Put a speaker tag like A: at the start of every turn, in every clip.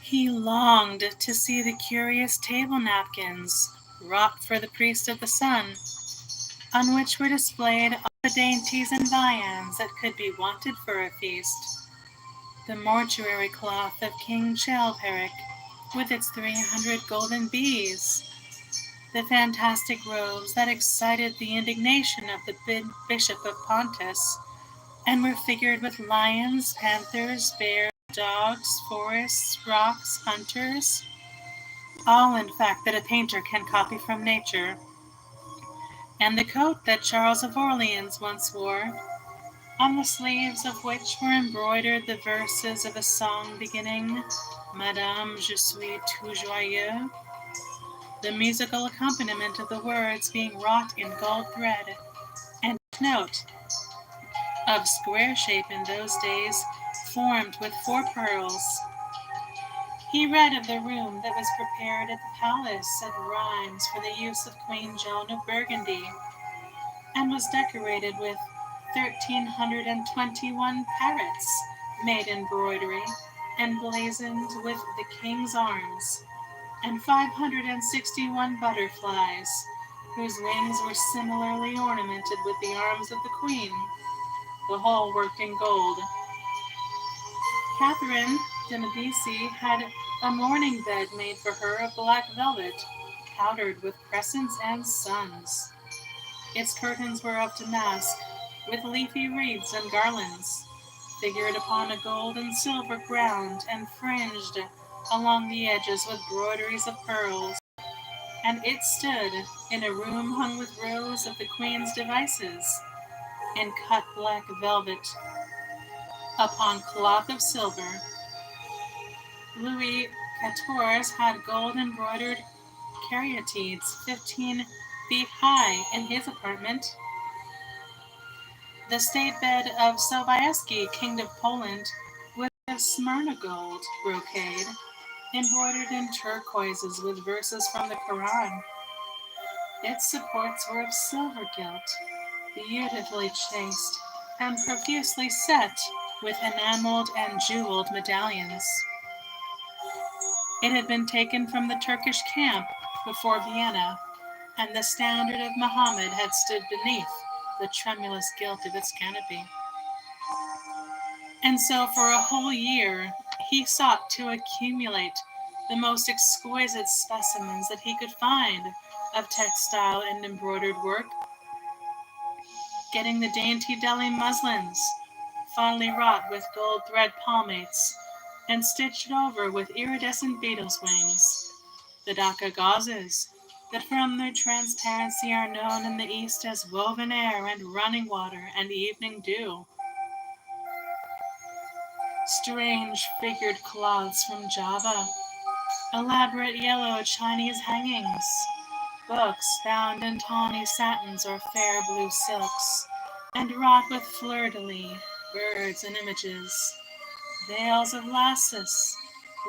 A: He longed to see the curious table napkins, wrought for the priest of the sun, on which were displayed all the dainties and viands that could be wanted for a feast. The mortuary cloth of King Chilperic, with its 300 golden bees, the fantastic robes that excited the indignation of the Bishop of Pontus, and were figured with lions, panthers, bears, dogs, forests, rocks, hunters, all in fact that a painter can copy from nature, and the coat that Charles of Orleans once wore, on the sleeves of which were embroidered the verses of a song beginning, Madame, je suis tout joyeux, the musical accompaniment of the words being wrought in gold thread, and note, of square shape in those days, formed with 4 pearls. He read of the room that was prepared at the palace at Rheims for the use of Queen Joan of Burgundy, and was decorated with 1,321 parrots made in embroidery and blazoned with the king's arms, and 561 butterflies, whose wings were similarly ornamented with the arms of the queen, the whole worked in gold. Catherine de Medici had a mourning bed made for her of black velvet, powdered with crescents and suns. Its curtains were of damask, with leafy wreaths and garlands, figured upon a gold and silver ground, and fringed along the edges with broideries of pearls. And it stood in a room hung with rows of the queen's devices, in cut black velvet, upon cloth of silver. Louis XIV had gold embroidered caryatides 15 feet high in his apartment. The state bed of Sobieski, King of Poland, was of Smyrna gold brocade, embroidered in turquoises with verses from the Quran. Its supports were of silver gilt, beautifully chased, and profusely set with enameled and jeweled medallions. It had been taken from the Turkish camp before Vienna, and the standard of Muhammad had stood beneath the tremulous gilt of its canopy. And so for a whole year he sought to accumulate the most exquisite specimens that he could find of textile and embroidered work, getting the dainty Delhi muslins, finely wrought with gold thread palmates, and stitched over with iridescent beetles' wings, the Dhaka gauzes, that from their transparency are known in the East as woven air and running water and evening dew. Strange figured cloths from Java, elaborate yellow Chinese hangings, books bound in tawny satins or fair blue silks, and wrought with fleur-de-lis, birds and images, veils of lasses,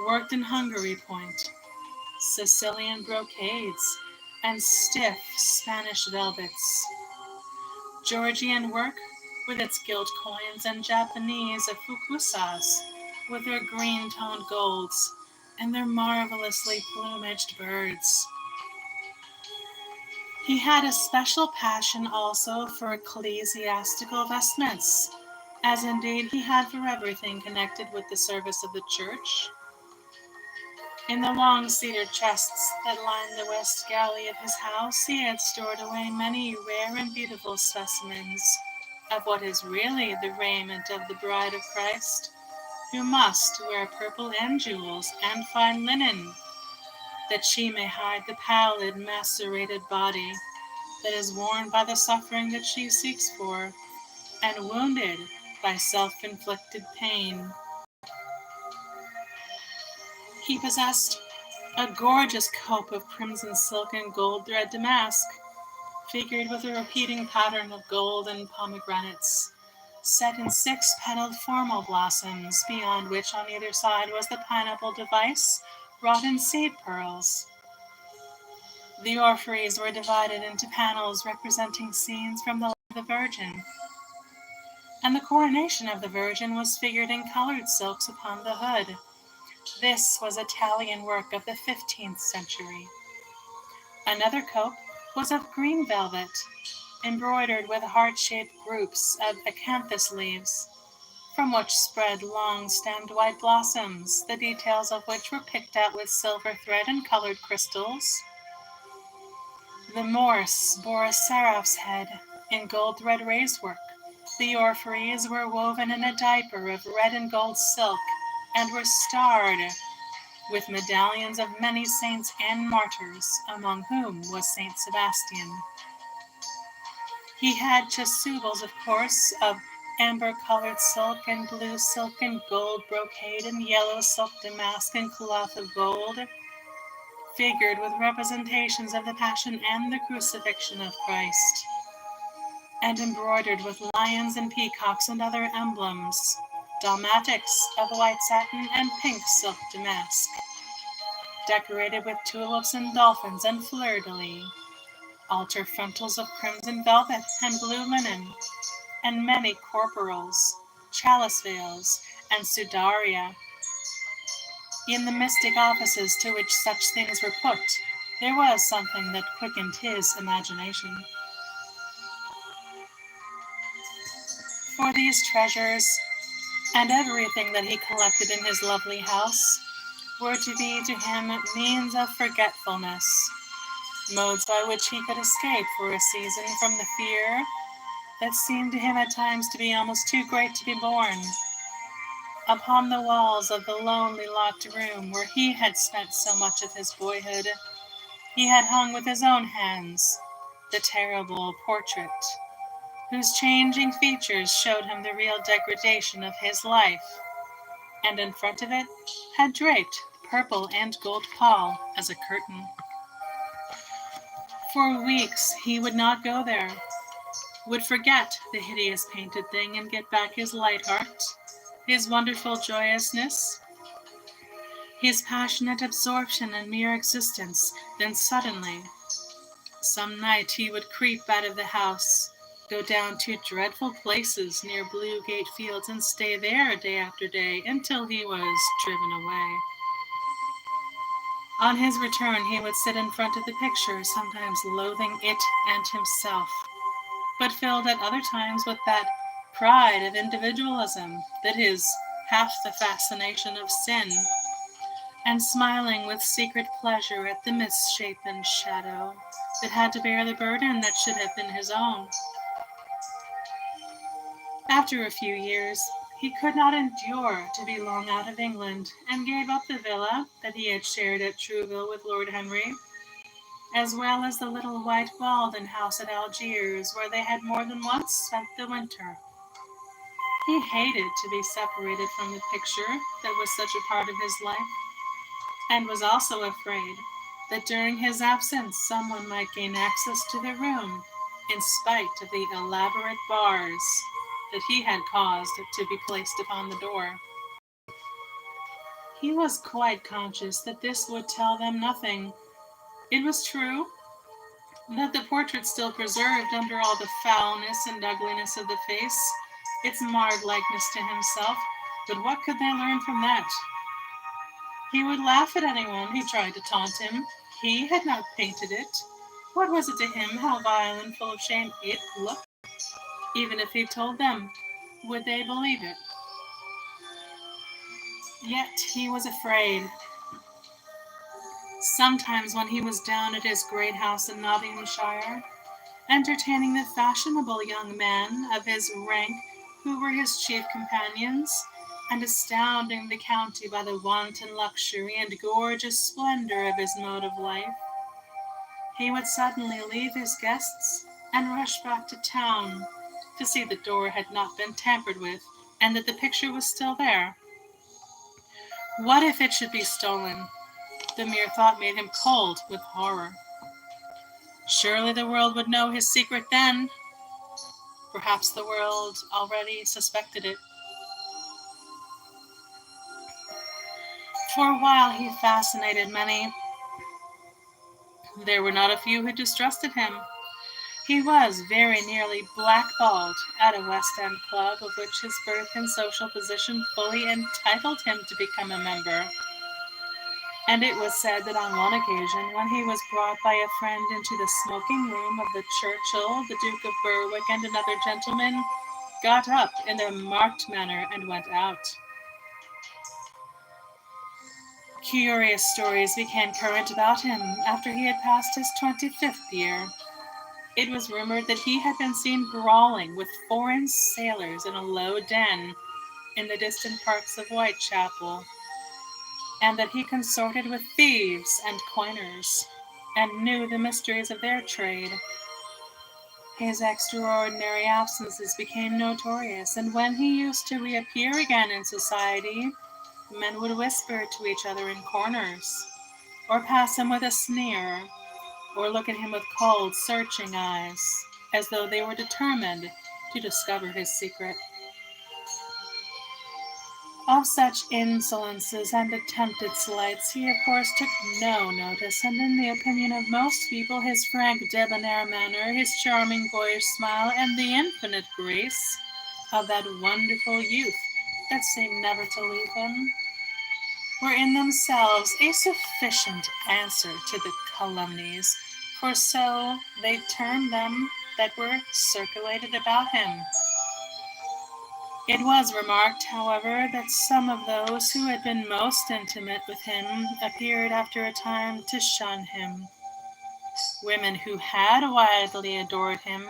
A: worked in Hungary point, Sicilian brocades, and stiff Spanish velvets. Georgian work, with its gilt coins, and Japanese fukusas, with their green-toned golds, and their marvelously plumaged birds. He had a special passion also for ecclesiastical vestments, as indeed he had for everything connected with the service of the church. In the long cedar chests that lined the west gallery of his house, he had stored away many rare and beautiful specimens of what is really the raiment of the bride of Christ, who must wear purple and jewels and fine linen, that she may hide the pallid, macerated body that is worn by the suffering that she seeks for, and wounded by self-inflicted pain. He possessed a gorgeous cope of crimson silk and gold thread damask, figured with a repeating pattern of gold and pomegranates, set in 6-petaled formal blossoms, beyond which on either side was the pineapple device, wrought in seed pearls. The orphreys were divided into panels representing scenes from the life of the Virgin, and the coronation of the Virgin was figured in colored silks upon the hood, This was Italian work of the 15th century. Another cope was of green velvet, embroidered with heart-shaped groups of acanthus leaves, from which spread long-stemmed white blossoms, the details of which were picked out with silver thread and colored crystals. The Morse bore a seraph's head in gold thread raised-work. The orpheries were woven in a diaper of red and gold silk and were starred with medallions of many saints and martyrs, among whom was Saint Sebastian. He had chasubles, of course, of amber-colored silk and blue silk and gold brocade and yellow silk damask and cloth of gold, figured with representations of the Passion and the Crucifixion of Christ, and embroidered with lions and peacocks and other emblems, dalmatics of white satin and pink silk damask, decorated with tulips and dolphins and fleur-de-lis, altar frontals of crimson velvet and blue linen, and many corporals, chalice veils, and sudaria. In the mystic offices to which such things were put, there was something that quickened his imagination. For these treasures, and everything that he collected in his lovely house, were to be to him means of forgetfulness, modes by which he could escape for a season from the fear that seemed to him at times to be almost too great to be borne. Upon the walls of the lonely locked room where he had spent so much of his boyhood, he had hung with his own hands the terrible portrait, whose changing features showed him the real degradation of his life, and in front of it had draped purple and gold pall as a curtain. For weeks he would not go there, would forget the hideous painted thing and get back his light heart, his wonderful joyousness, his passionate absorption in mere existence. Then suddenly, some night he would creep out of the house, go down to dreadful places near Blue Gate Fields and stay there day after day until he was driven away. On his return he would sit in front of the picture, sometimes loathing it and himself, but filled at other times with that pride of individualism that is half the fascination of sin, and smiling with secret pleasure at the misshapen shadow that had to bear the burden that should have been his own. After a few years, he could not endure to be long out of England, and gave up the villa that he had shared at Trouville with Lord Henry, as well as the little white Walden house at Algiers, where they had more than once spent the winter. He hated to be separated from the picture that was such a part of his life, and was also afraid that during his absence someone might gain access to the room, in spite of the elaborate bars that he had caused to be placed upon the door. He was quite conscious that this would tell them nothing. It was true that the portrait still preserved, under all the foulness and ugliness of the face, its marred likeness to himself, but what could they learn from that? He would laugh at anyone who tried to taunt him. He had not painted it. What was it to him how vile and full of shame it looked? Even if he told them, would they believe it? Yet he was afraid. Sometimes when he was down at his great house in Nottinghamshire, entertaining the fashionable young men of his rank who were his chief companions, and astounding the county by the wanton luxury and gorgeous splendor of his mode of life, he would suddenly leave his guests and rush back to town to see the door had not been tampered with and that the picture was still there. What if it should be stolen? The mere thought made him cold with horror. Surely the world would know his secret then. Perhaps the world already suspected it. For a while he fascinated many. There were not a few who distrusted him. He was very nearly blackballed at a West End club of which his birth and social position fully entitled him to become a member. And it was said that on one occasion, when he was brought by a friend into the smoking room of the Churchill, the Duke of Berwick and another gentleman got up in a marked manner and went out. Curious stories became current about him after he had passed his 25th year. It was rumored that he had been seen brawling with foreign sailors in a low den in the distant parks of Whitechapel, and that he consorted with thieves and coiners, and knew the mysteries of their trade. His extraordinary absences became notorious, and when he used to reappear again in society, men would whisper to each other in corners, or pass him with a sneer, or look at him with cold, searching eyes, as though they were determined to discover his secret. Of such insolences and attempted slights he of course took no notice, and in the opinion of most people his frank debonair manner, his charming boyish smile, and the infinite grace of that wonderful youth that seemed never to leave him, were in themselves a sufficient answer to the calumnies, for so they termed them, that were circulated about him. It was remarked, however, that some of those who had been most intimate with him appeared after a time to shun him. Women who had widely adored him,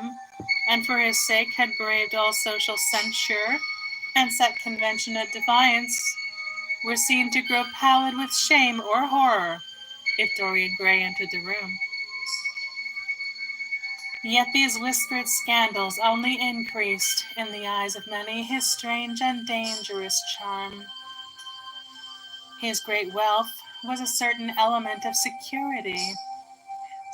A: and for his sake had braved all social censure and set convention at defiance, were seen to grow pallid with shame or horror if Dorian Gray entered the room. Yet these whispered scandals only increased, in the eyes of many, his strange and dangerous charm. His great wealth was a certain element of security.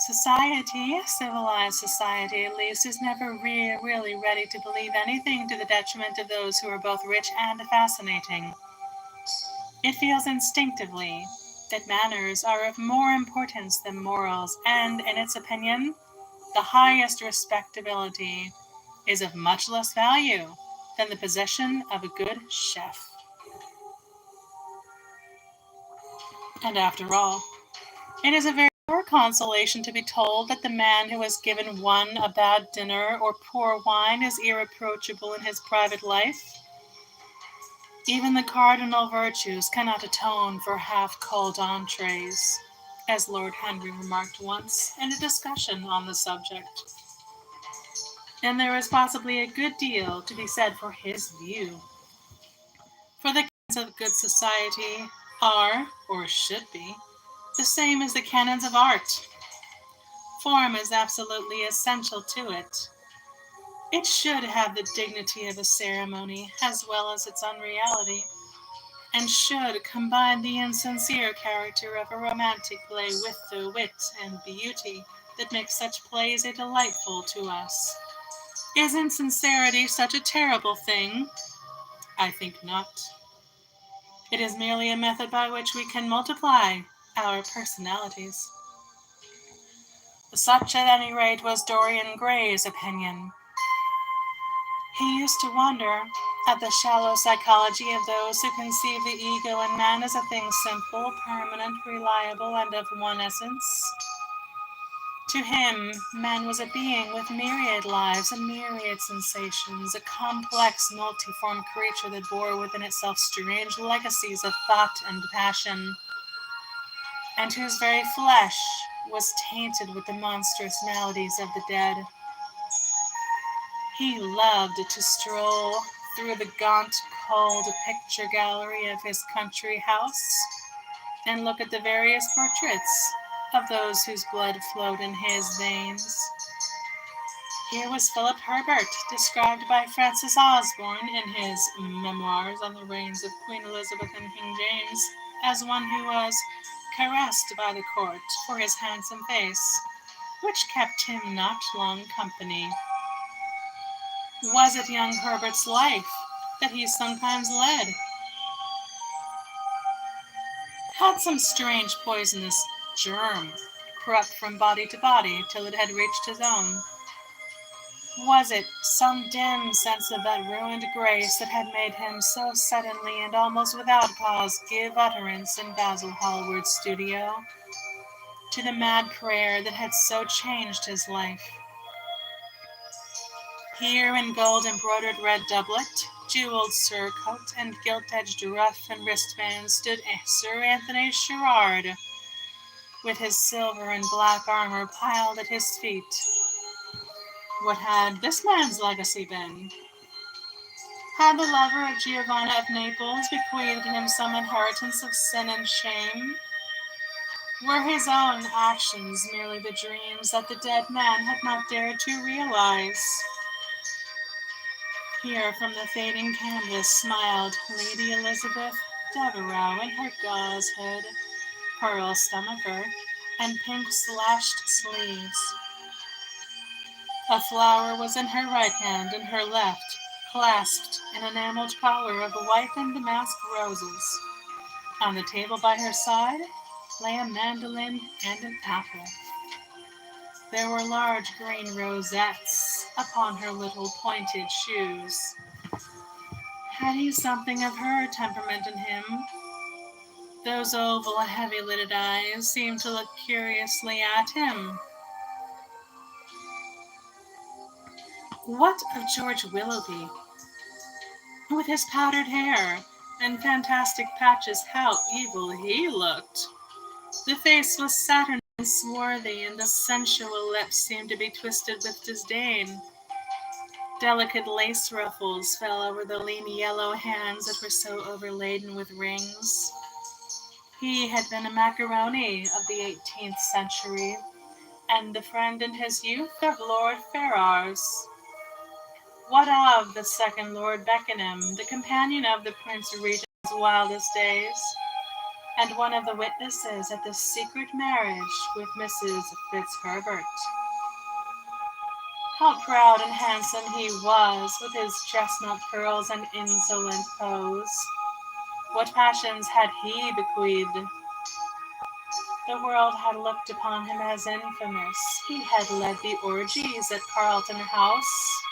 A: Society, civilized society at least, is never really ready to believe anything to the detriment of those who are both rich and fascinating. It feels instinctively that manners are of more importance than morals, and, in its opinion, the highest respectability is of much less value than the possession of a good chef. And after all, it is a very poor consolation to be told that the man who has given one a bad dinner or poor wine is irreproachable in his private life. Even the cardinal virtues cannot atone for half-cold entrees, as Lord Henry remarked once in a discussion on the subject. And there is possibly a good deal to be said for his view. For the canons of good society are, or should be, the same as the canons of art. Form is absolutely essential to it. It should have the dignity of a ceremony as well as its unreality, and should combine the insincere character of a romantic play with the wit and beauty that makes such plays a delightful to us. Is insincerity such a terrible thing? I think not. It is merely a method by which we can multiply our personalities. Such, at any rate, was Dorian Gray's opinion. He used to wonder at the shallow psychology of those who conceive the ego in man as a thing simple, permanent, reliable, and of one essence. To him, man was a being with myriad lives and myriad sensations, a complex, multiform creature that bore within itself strange legacies of thought and passion, and whose very flesh was tainted with the monstrous maladies of the dead. He loved to stroll through the gaunt, cold picture gallery of his country house and look at the various portraits of those whose blood flowed in his veins. Here was Philip Herbert, described by Francis Osborne in his Memoirs on the Reigns of Queen Elizabeth and King James, as one who was caressed by the court for his handsome face, which kept him not long company. Was it young Herbert's life that he sometimes led? Had some strange poisonous germ crept from body to body till it had reached his own? Was it some dim sense of that ruined grace that had made him so suddenly and almost without cause give utterance in Basil Hallward's studio to the mad prayer that had so changed his life? Here in gold-embroidered red doublet, jewelled surcoat, and gilt-edged ruff and wristbands stood Sir Anthony Sherard, with his silver and black armor piled at his feet. What had this man's legacy been? Had the lover of Giovanna of Naples bequeathed him some inheritance of sin and shame? Were his own actions merely the dreams that the dead man had not dared to realize? Here from the fading canvas smiled Lady Elizabeth Devereux in her gauze hood, pearl stomacher, and pink slashed sleeves. A flower was in her right hand, and her left clasped an enameled collar of white and damask roses. On the table by her side lay a mandolin and an apple. There were large green rosettes upon her little pointed shoes. Had he something of her temperament in him? Those oval, heavy-lidded eyes seemed to look curiously at him. What of George Willoughby? With his powdered hair and fantastic patches, how evil he looked! The face was saturnine and swarthy, and the sensual lips seemed to be twisted with disdain. Delicate lace ruffles fell over the lean yellow hands that were so overladen with rings. He had been a macaroni of the 18th century, and the friend in his youth of Lord Ferrars. What of the second Lord Beckenham, the companion of the Prince Regent's wildest days, and one of the witnesses at the secret marriage with Mrs. Fitzherbert? How proud and handsome he was, with his chestnut curls and insolent pose! What passions had he bequeathed? The world had looked upon him as infamous. He had led the orgies at Carlton House.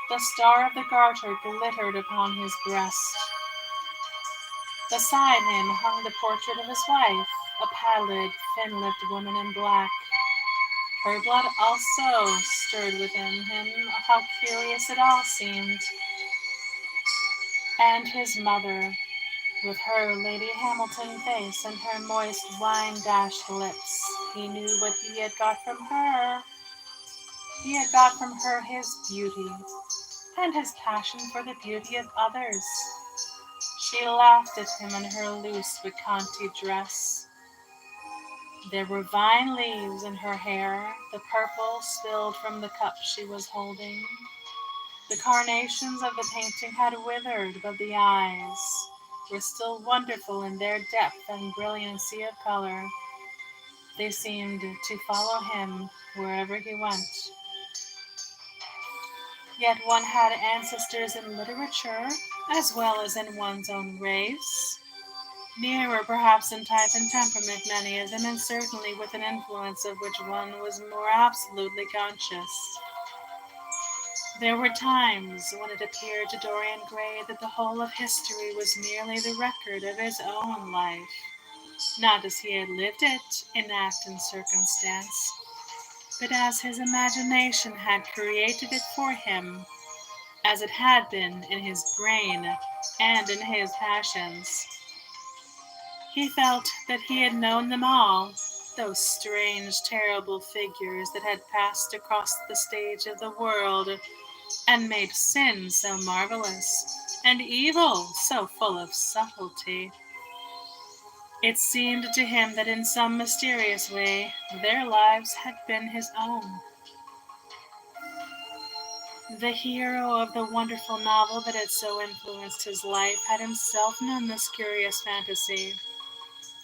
A: The star of the Garter glittered upon his breast. Beside him hung the portrait of his wife, a pallid, thin-lipped woman in black. Her blood also stirred within him. How curious it all seemed. And his mother, with her Lady Hamilton face and her moist wine-dashed lips, he knew what he had got from her. He had got from her his beauty, and his passion for the beauty of others. She laughed at him in her loose Vicanti dress. There were vine leaves in her hair, the purple spilled from the cup she was holding. The carnations of the painting had withered, but the eyes were still wonderful in their depth and brilliancy of color. They seemed to follow him wherever he went. Yet one had ancestors in literature as well as in one's own race. Nearer perhaps in type and temperament, many of them, and certainly with an influence of which one was more absolutely conscious. There were times when it appeared to Dorian Gray that the whole of history was merely the record of his own life, not as he had lived it in act and circumstance, but as his imagination had created it for him, as it had been in his brain and in his passions. He felt that he had known them all, those strange, terrible figures that had passed across the stage of the world and made sin so marvelous, and evil so full of subtlety. It seemed to him that in some mysterious way their lives had been his own. The hero of the wonderful novel that had so influenced his life had himself known this curious fantasy.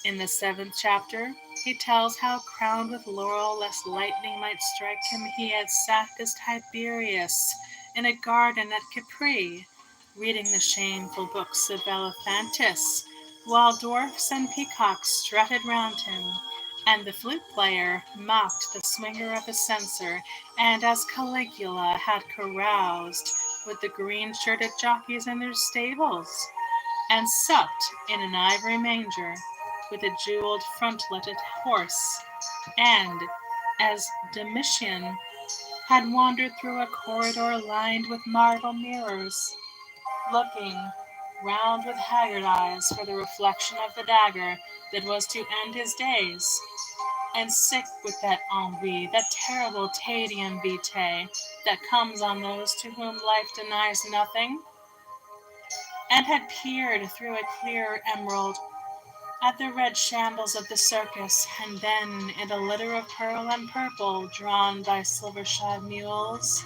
A: In the 7th chapter, he tells how, crowned with laurel lest lightning might strike him, he had sat as Tiberius in a garden at Capri, reading the shameful books of Elephantis, while dwarfs and peacocks strutted round him, And the flute player mocked the swinger of the censer, and as Caligula had caroused with the green-shirted jockeys in their stables, and supped in an ivory manger with a jeweled frontleted horse, and as Domitian had wandered through a corridor lined with marble mirrors, looking round with haggard eyes for the reflection of the dagger that was to end his days, and sick with that ennui, that terrible tedium vitae that comes on those to whom life denies nothing, and had peered through a clear emerald at the red shambles of the circus, and then in a litter of pearl and purple drawn by silver-shod mules,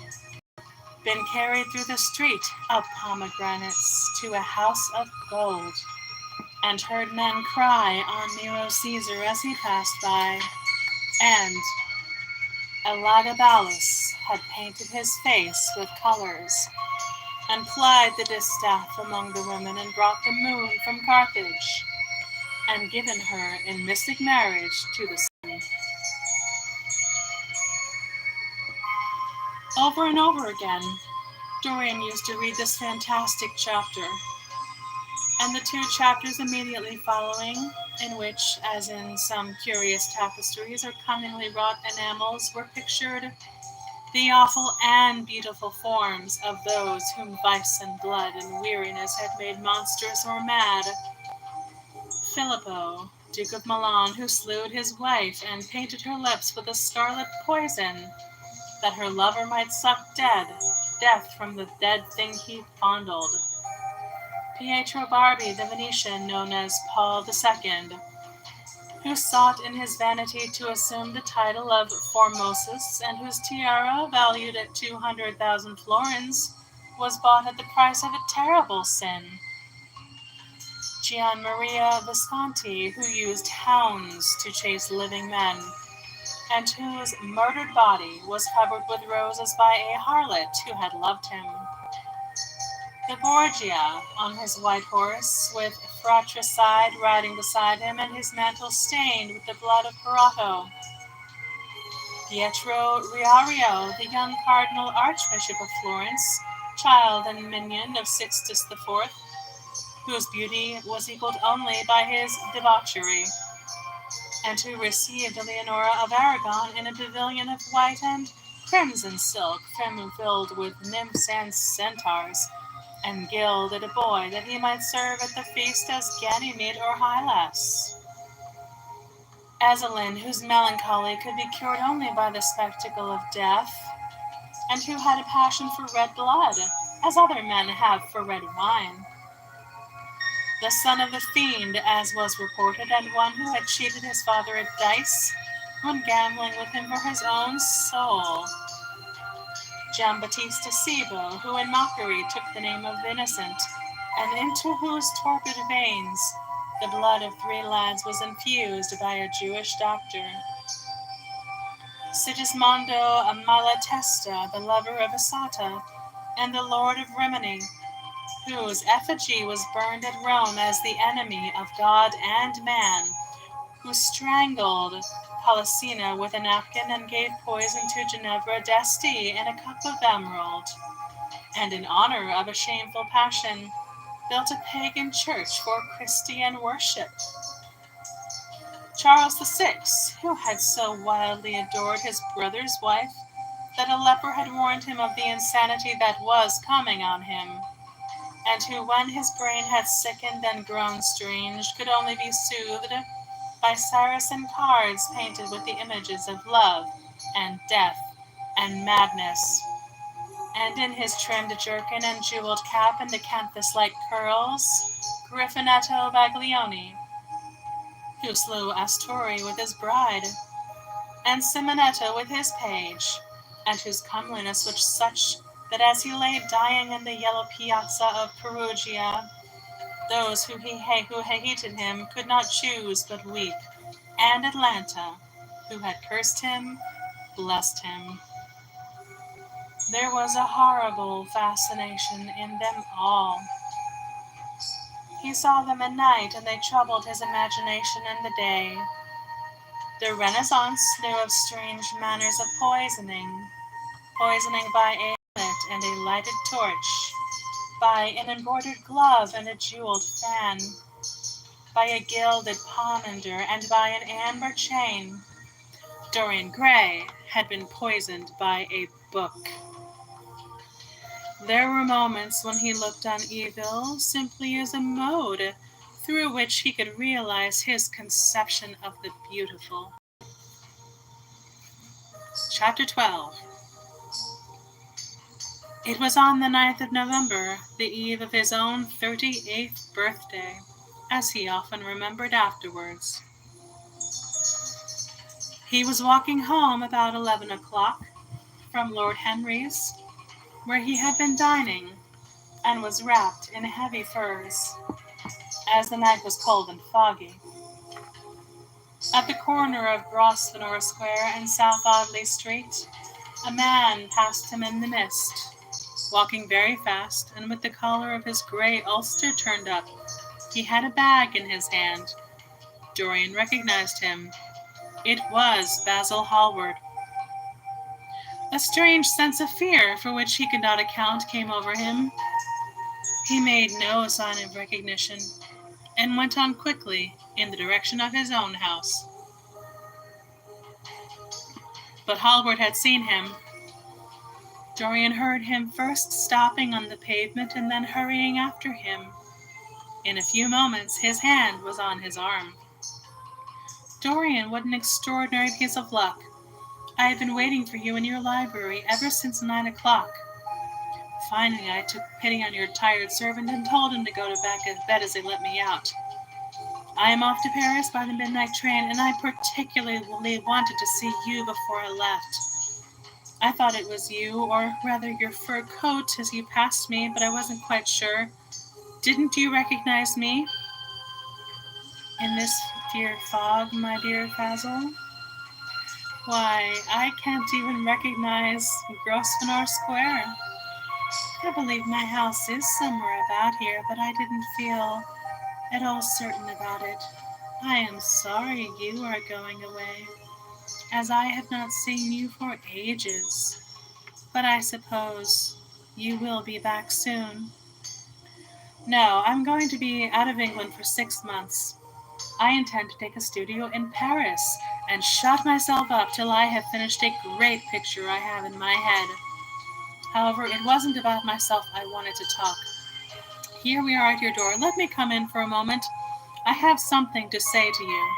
A: been carried through the street of pomegranates to a house of gold, and heard men cry on Nero Caesar as he passed by, and Elagabalus had painted his face with colors, and plied the distaff among the women, and brought the moon from Carthage, and given her in mystic marriage to the sun. Over and over again, Dorian used to read this fantastic chapter, and the two chapters immediately following, in which, as in some curious tapestries or cunningly wrought enamels, were pictured the awful and beautiful forms of those whom vice and blood and weariness had made monstrous or mad. Filippo, Duke of Milan, who slew his wife and painted her lips with a scarlet poison, that her lover might suck death from the dead thing he fondled. Pietro Barbi, the Venetian, known as Paul II, who sought in his vanity to assume the title of Formosus, and whose tiara, valued at 200,000 florins, was bought at the price of a terrible sin. Gian Maria Visconti, who used hounds to chase living men, and whose murdered body was covered with roses by a harlot who had loved him. The Borgia, on his white horse, with fratricide riding beside him, and his mantle stained with the blood of Corotto. Pietro Riario, the young Cardinal Archbishop of Florence, child and minion of Sixtus IV, whose beauty was equaled only by his debauchery, and who received Leonora of Aragon in a pavilion of white and crimson silk, filled with nymphs and centaurs, and gilded a boy that he might serve at the feast as Ganymede or Hylas. Azalin, whose melancholy could be cured only by the spectacle of death, and who had a passion for red blood, as other men have for red wine. The son of the fiend, as was reported, and one who had cheated his father at dice, when gambling with him for his own soul. Giambattista Cibo, who in mockery took the name of Innocent, and into whose torpid veins the blood of 3 lads was infused by a Jewish doctor. Sigismondo Malatesta, the lover of Asata, and the lord of Rimini, whose effigy was burned at Rome as the enemy of God and man, who strangled Polyxena with a napkin and gave poison to Ginevra d'Asti in a cup of emerald, and in honor of a shameful passion, built a pagan church for Christian worship. Charles VI, who had so wildly adored his brother's wife that a leper had warned him of the insanity that was coming on him, and who, when his brain had sickened and grown strange, could only be soothed by Saracen cards painted with the images of love and death and madness, and in his trimmed jerkin and jeweled cap and acanthus-like curls, Griffinetto Baglioni, who slew Astori with his bride, and Simonetto with his page, and whose comeliness was such that as he lay dying in the yellow piazza of Perugia, those who hated him could not choose but weep, and Atlanta, who had cursed him, blessed him. There was a horrible fascination in them all. He saw them at night, and they troubled his imagination in the day. The Renaissance knew of strange manners of poisoning. Poisoning by a bonnet and a lighted torch, by an embroidered glove and a jeweled fan, by a gilded pomander and by an amber chain. Dorian Gray had been poisoned by a book. There were moments when he looked on evil simply as a mode through which he could realize his conception of the beautiful. Chapter 12. It was on the 9th of November, the eve of his own 38th birthday, as he often remembered afterwards. He was walking home about 11 o'clock from Lord Henry's, where he had been dining, and was wrapped in heavy furs, as the night was cold and foggy. At the corner of Grosvenor Square and South Audley Street, a man passed him in the mist, walking very fast, and with the collar of his grey ulster turned up. He had a bag in his hand. Dorian recognized him. It was Basil Hallward. A strange sense of fear, for which he could not account, came over him. He made no sign of recognition, and went on quickly in the direction of his own house. But Hallward had seen him. Dorian heard him first stopping on the pavement and then hurrying after him. In a few moments his hand was on his arm. "Dorian, what an extraordinary piece of luck! I have been waiting for you in your library ever since 9 o'clock. Finally, I took pity on your tired servant and told him to go to bed as they let me out. I am off to Paris by the midnight train, and I particularly wanted to see you before I left. I thought it was you, or rather your fur coat, as you passed me, but I wasn't quite sure. Didn't you recognize me? In this dear fog, my dear Basil? Why, I can't even recognize Grosvenor Square. I believe my house is somewhere about here, but I didn't feel at all certain about it. I am sorry you are going away, as I have not seen you for ages. But I suppose you will be back soon." "No, I'm going to be out of England for 6 months. I intend to take a studio in Paris and shut myself up till I have finished a great picture I have in my head. However, it wasn't about myself I wanted to talk. Here we are at your door. Let me come in for a moment. I have something to say to you."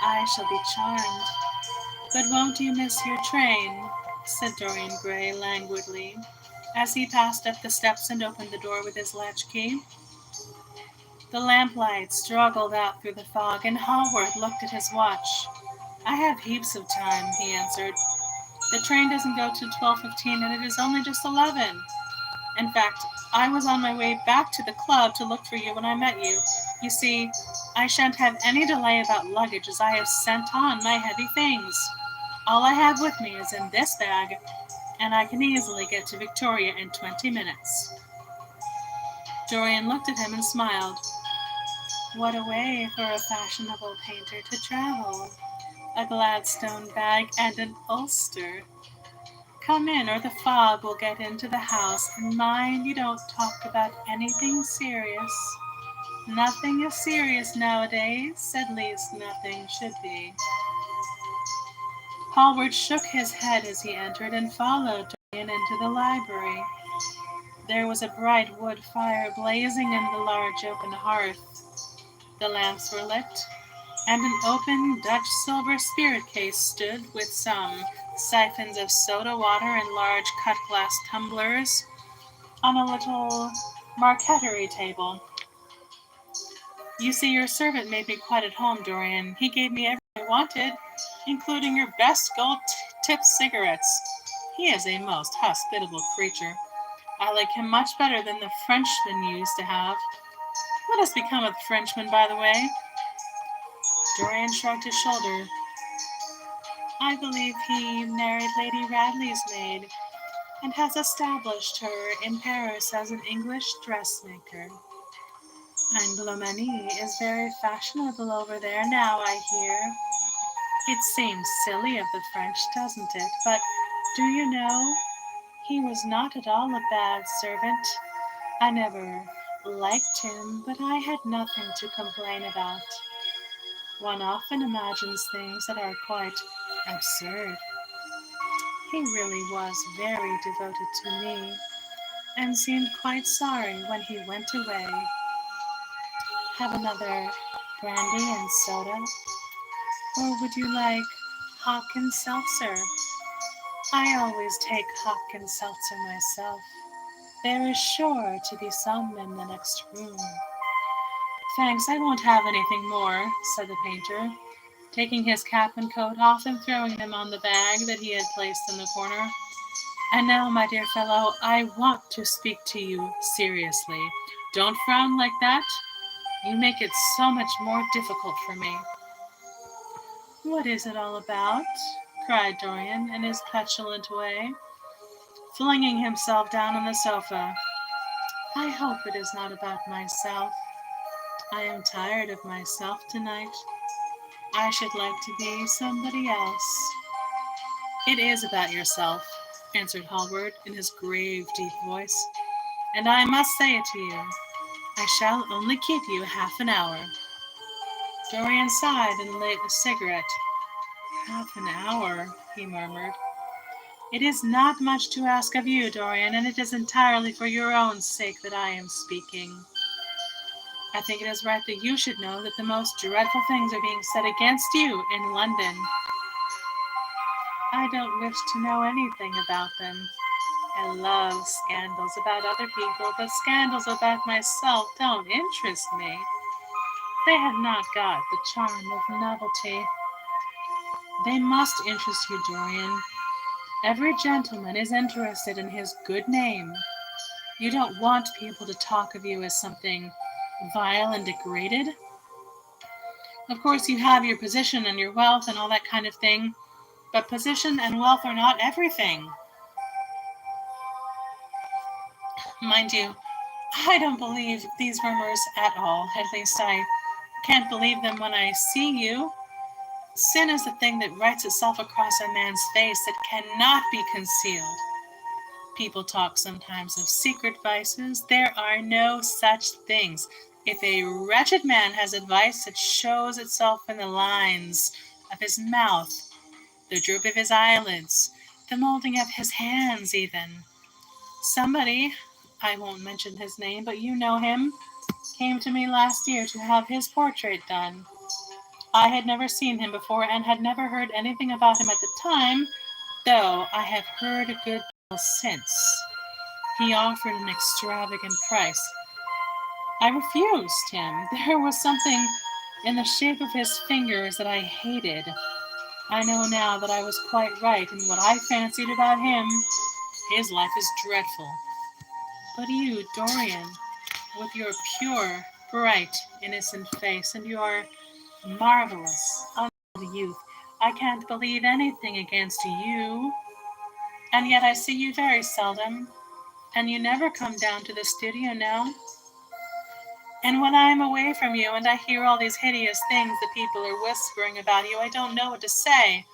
A: "I shall be charmed. But won't you miss your train?" said Dorian Gray languidly, as he passed up the steps and opened the door with his latchkey. The lamplight struggled out through the fog, and Hallward looked at his watch. "I have heaps of time," he answered. "The train doesn't go till 12:15, and it is only just 11. In fact, I was on my way back to the club to look for you when I met you. You see, I shan't have any delay about luggage, as I have sent on my heavy things. All I have with me is in this bag, and I can easily get to Victoria in 20 minutes. Dorian looked at him and smiled. What a way for a fashionable painter to travel! A Gladstone bag and an ulster. Come in, or the fog will get into the house, and mind you don't talk about anything serious. Nothing is serious nowadays, at least nothing should be." Hallward shook his head as he entered and followed Dorian into the library. There was a bright wood fire blazing in the large open hearth. The lamps were lit, and an open Dutch silver spirit case stood with some siphons of soda water in large cut-glass tumblers on a little marqueterie table. "You see, your servant made me quite at home, Dorian. He gave me everything I wanted, including your best gold-tipped cigarettes. He is a most hospitable creature. I like him much better than the Frenchman you used to have. What has become of the Frenchman, by the way?" Dorian shrugged his shoulder. "I believe he married Lady Radley's maid, and has established her in Paris as an English dressmaker." Anglomanie is very fashionable over there now, I hear. It seems silly of the French, doesn't it? But do you know, he was not at all a bad servant. I never liked him, but I had nothing to complain about. One often imagines things that are quite absurd. He really was very devoted to me, and seemed quite sorry when he went away. Have another brandy and soda? Or would you like hock and seltzer? I always take hock and seltzer myself. There is sure to be some in the next room. Thanks, I won't have anything more, said the painter, taking his cap and coat off and throwing them on the bag that he had placed in the corner. And now, my dear fellow, I want to speak to you seriously. Don't frown like that. You make it so much more difficult for me. What is it all about? Cried Dorian in his petulant way, flinging himself down on the sofa. I hope it is not about myself. I am tired of myself tonight. I should like to be somebody else. It is about yourself, answered Hallward in his grave, deep voice, and I must say it to you. I shall only keep you half an hour. Dorian sighed and lit a cigarette. Half an hour, he murmured. It is not much to ask of you, Dorian, and it is entirely for your own sake that I am speaking. I think it is right that you should know that the most dreadful things are being said against you in London. I don't wish to know anything about them. I love scandals about other people, but scandals about myself don't interest me. They have not got the charm of novelty. They must interest you, Dorian. Every gentleman is interested in his good name. You don't want people to talk of you as something vile and degraded. Of course, you have your position and your wealth and all that kind of thing, but position and wealth are not everything. Mind you, I don't believe these rumors at all. At least I can't believe them when I see you. Sin is the thing that writes itself across a man's face that cannot be concealed. People talk sometimes of secret vices. There are no such things. If a wretched man has a vice, it shows itself in the lines of his mouth, the droop of his eyelids, the molding of his hands even. Somebody, I won't mention his name, but you know him, came to me last year to have his portrait done. I had never seen him before and had never heard anything about him at the time, though I have heard a good deal since. He offered an extravagant price. I refused him. There was something in the shape of his fingers that I hated. I know now that I was quite right in what I fancied about him. His life is dreadful. But you, Dorian, with your pure, bright, innocent face and your marvelous, unruly youth, I can't believe anything against you. And yet I see you very seldom, and you never come down to the studio now. And when I am away from you and I hear all these hideous things that people are whispering about you, I don't know what to say.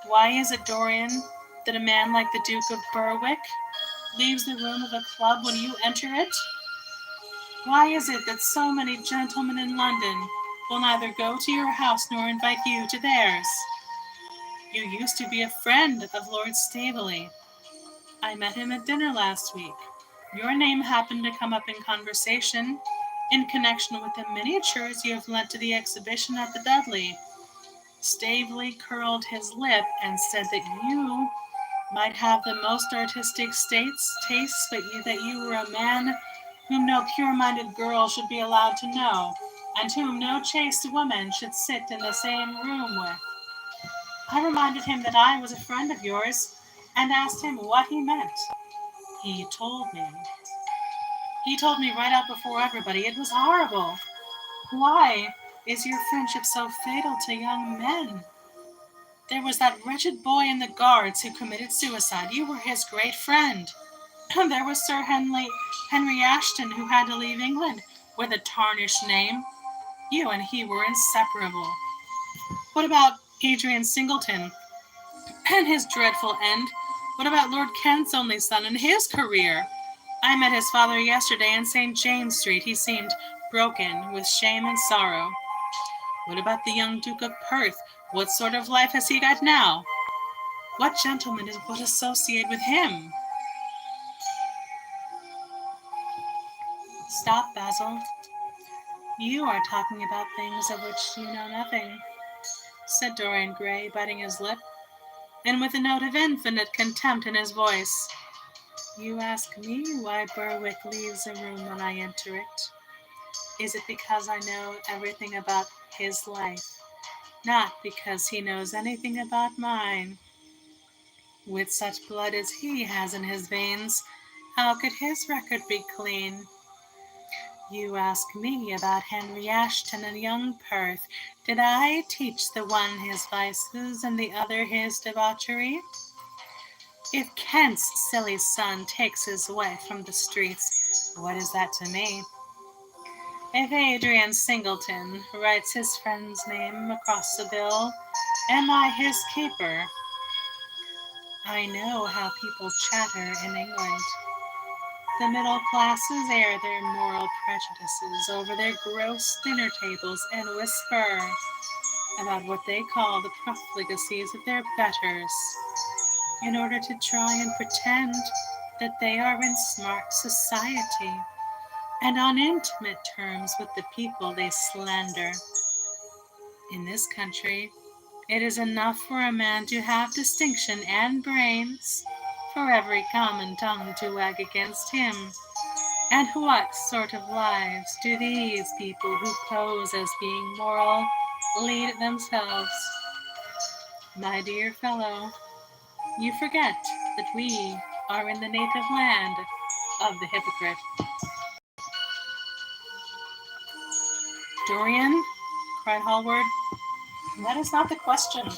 A: Why is it, Dorian, that a man like the Duke of Berwick leaves the room of a club when you enter it? Why is it that so many gentlemen in London will neither go to your house nor invite you to theirs? You used to be a friend of Lord Staveley. I met him at dinner last week. Your name happened to come up in conversation in connection with the miniatures you have lent to the exhibition at the Dudley. Staveley curled his lip and said that you might have the most artistic tastes, but that you were a man whom no pure-minded girl should be allowed to know, and whom no chaste woman should sit in the same room with. I reminded him that I was a friend of yours, and asked him what he meant. He told me. He told me right out before everybody. It was horrible. Why is your friendship so fatal to young men? There was that wretched boy in the Guards who committed suicide. You were his great friend. There was Sir Henry Ashton, who had to leave England. with a tarnished name. You and he were inseparable. What about Adrian Singleton and his dreadful end? What about Lord Kent's only son and his career? I met his father yesterday in St. James Street. He seemed broken with shame and sorrow. What about the young Duke of Perth? What sort of life has he got now? What gentleman would associate with him? Stop, Basil. You are talking about things of which you know nothing, said Dorian Gray, biting his lip, and with a note of infinite contempt in his voice. You ask me why Berwick leaves a room when I enter it. Is it because I know everything about his life? Not because he knows anything about mine. With such blood as he has in his veins, how could his record be clean? You ask me about Henry Ashton and young Perth. Did I teach the one his vices and the other his debauchery? If Kent's silly son takes his wife from the streets, what is that to me? If Adrian Singleton writes his friend's name across the bill, am I his keeper? I know how people chatter in England. The middle classes air their moral prejudices over their gross dinner tables and whisper about what they call the profligacies of their betters, in order to try and pretend that they are in smart society and on intimate terms with the people they slander. In this country, it is enough for a man to have distinction and brains, for every common tongue to wag against him. And what sort of lives do these people who pose as being moral lead themselves? My dear fellow, you forget that we are in the native land of the hypocrite. Dorian, cried Hallward, that is not the question.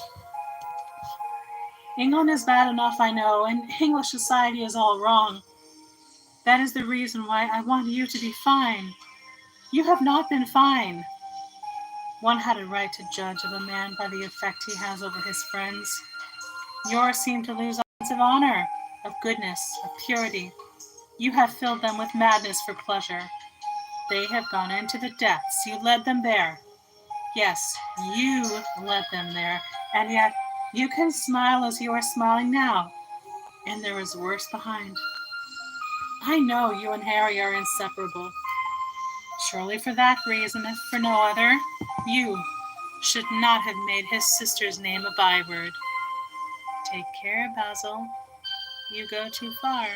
A: England is bad enough, I know, and English society is all wrong. That is the reason why I want you to be fine. You have not been fine. One had a right to judge of a man by the effect he has over his friends. Yours seem to lose all sense of honor, of goodness, of purity. You have filled them with madness for pleasure. They have gone into the depths. You led them there. Yes, you led them there, and yet you can smile as you are smiling now, and there is worse behind. I know you and Harry are inseparable. Surely for that reason, if for no other, you should not have made his sister's name a byword. Take care, Basil. You go too far.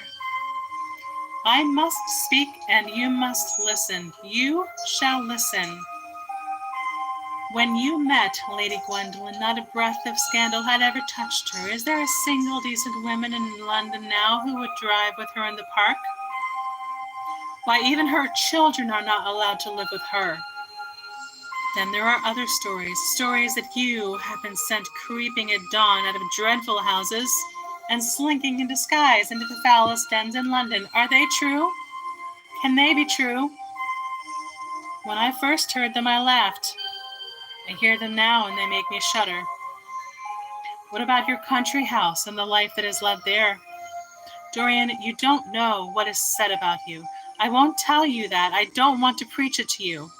A: I must speak, and you must listen. You shall listen. When you met Lady Gwendolen, not a breath of scandal had ever touched her. Is there a single decent woman in London now who would drive with her in the park? Why, even her children are not allowed to live with her. Then there are other stories that you have been sent creeping at dawn out of dreadful houses and slinking in disguise into the foulest dens in London. Are they true? Can they be true? When I first heard them, I laughed. I hear them now, and they make me shudder. What about your country house and the life that is led there? Dorian, you don't know what is said about you. I won't tell you that. I don't want to preach it to you.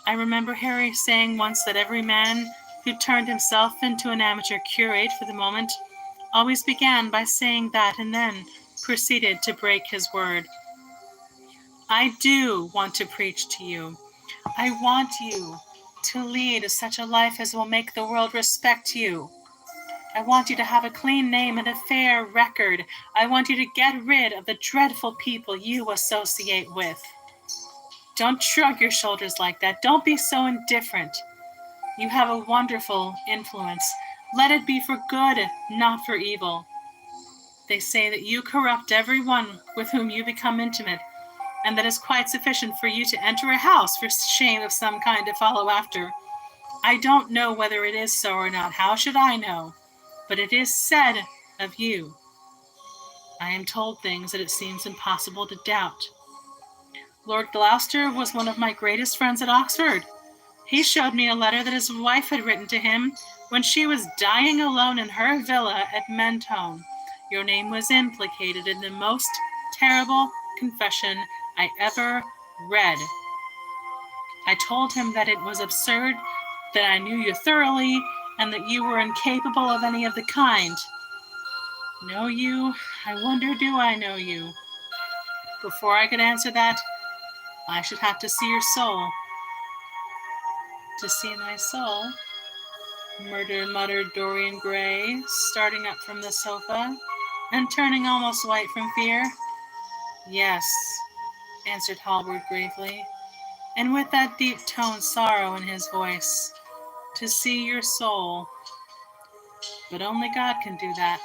A: I remember Harry saying once that every man who turned himself into an amateur curate for the moment always began by saying that and then proceeded to break his word. I do want to preach to you. I want you to lead such a life as will make the world respect you. I want you to have a clean name and a fair record. I want you to get rid of the dreadful people you associate with. Don't shrug your shoulders like that. Don't be so indifferent. You have a wonderful influence. Let it be for good, not for evil. They say that you corrupt everyone with whom you become intimate, and that is quite sufficient for you to enter a house for shame of some kind to follow after. I don't know whether it is so or not. How should I know? But it is said of you. I am told things that it seems impossible to doubt. Lord Gloucester was one of my greatest friends at Oxford. He showed me a letter that his wife had written to him when she was dying alone in her villa at Mentone. Your name was implicated in the most terrible confession I ever read. I told him that it was absurd, that I knew you thoroughly, and that you were incapable of any of the kind. Know you? I wonder, do I know you? Before I could answer that, I should have to see your soul. To see my soul? Muttered Dorian Gray, starting up from the sofa and turning almost white from fear. Yes, answered Hallward gravely, and with that deep-toned sorrow in his voice. To see your soul. But only God can do that.